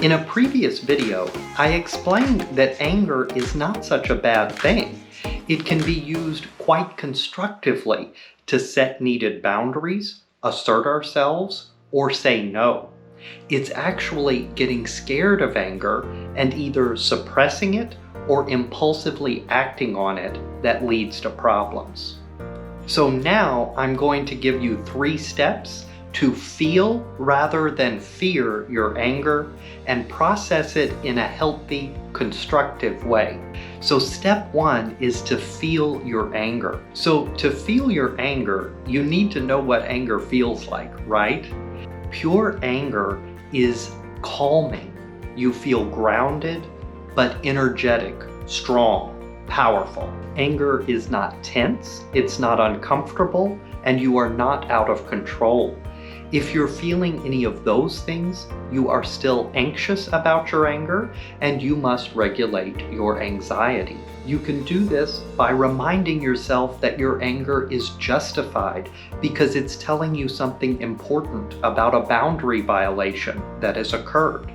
In a previous video, I explained that anger is not such a bad thing. It can be used quite constructively to set needed boundaries, assert ourselves, or say no. It's actually getting scared of anger and either suppressing it or impulsively acting on it that leads to problems. So now I'm going to give you 3 steps to feel rather than fear your anger and process it in a healthy, constructive way. So step 1 is to feel your anger. So to feel your anger, you need to know what anger feels like, right? Pure anger is calming. You feel grounded, but energetic, strong, powerful. Anger is not tense, it's not uncomfortable, and you are not out of control. If you're feeling any of those things, you are still anxious about your anger, and you must regulate your anxiety. You can do this by reminding yourself that your anger is justified because it's telling you something important about a boundary violation that has occurred.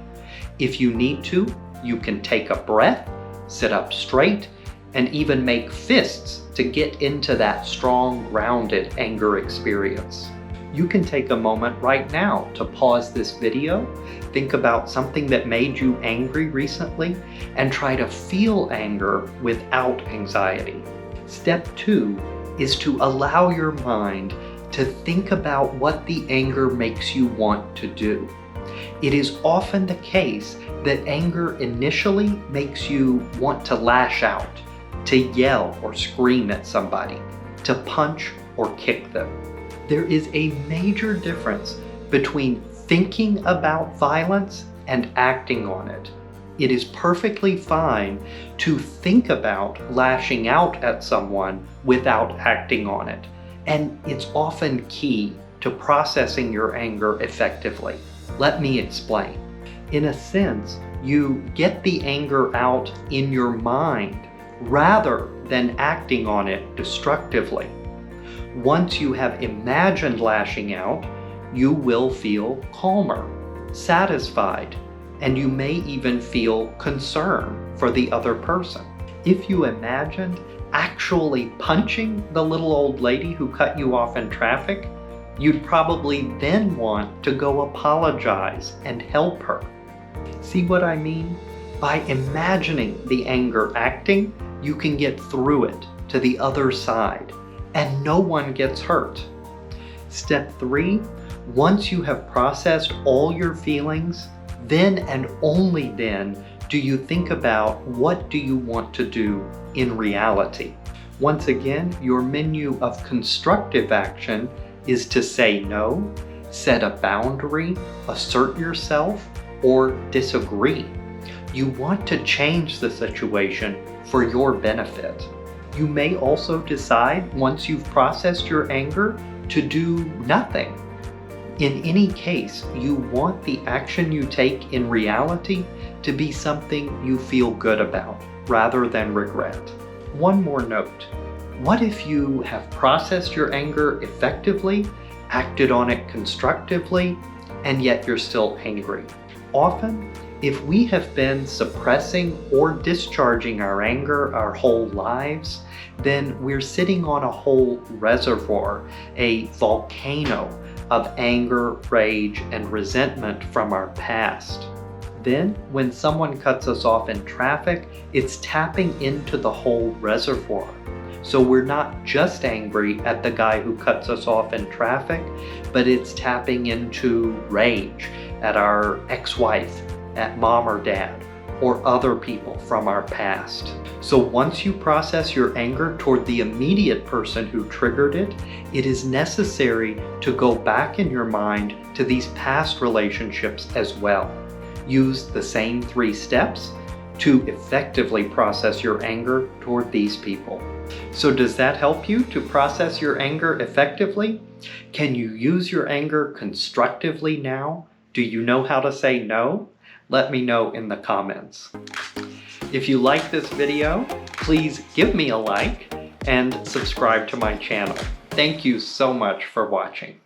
If you need to, you can take a breath, sit up straight, and even make fists to get into that strong, grounded anger experience. You can take a moment right now to pause this video, think about something that made you angry recently, and try to feel anger without anxiety. Step 2 is to allow your mind to think about what the anger makes you want to do. It is often the case that anger initially makes you want to lash out, to yell or scream at somebody, to punch or kick them. There is a major difference between thinking about violence and acting on it. It is perfectly fine to think about lashing out at someone without acting on it, and it's often key to processing your anger effectively. Let me explain. In a sense, you get the anger out in your mind rather than acting on it destructively. Once you have imagined lashing out, you will feel calmer, satisfied, and you may even feel concern for the other person. If you imagined actually punching the little old lady who cut you off in traffic, you'd probably then want to go apologize and help her. See what I mean? By imagining the anger acting, you can get through it to the other side, and no one gets hurt. Step 3, once you have processed all your feelings, then and only then do you think about what do you want to do in reality. Once again, your menu of constructive action is to say no, set a boundary, assert yourself, or disagree. You want to change the situation for your benefit. You may also decide, once you've processed your anger, to do nothing. In any case, you want the action you take in reality to be something you feel good about, rather than regret. One more note. What if you have processed your anger effectively, acted on it constructively, and yet you're still angry? Often, if we have been suppressing or discharging our anger our whole lives, then we're sitting on a whole reservoir, a volcano of anger, rage, and resentment from our past. Then, when someone cuts us off in traffic, it's tapping into the whole reservoir. So we're not just angry at the guy who cuts us off in traffic, but it's tapping into rage at our ex-wife, at mom or dad, or other people from our past. So once you process your anger toward the immediate person who triggered it, it is necessary to go back in your mind to these past relationships as well. Use the same 3 steps to effectively process your anger toward these people. So does that help you to process your anger effectively? Can you use your anger constructively now? Do you know how to say no? Let me know in the comments. If you like this video, please give me a like and subscribe to my channel. Thank you so much for watching.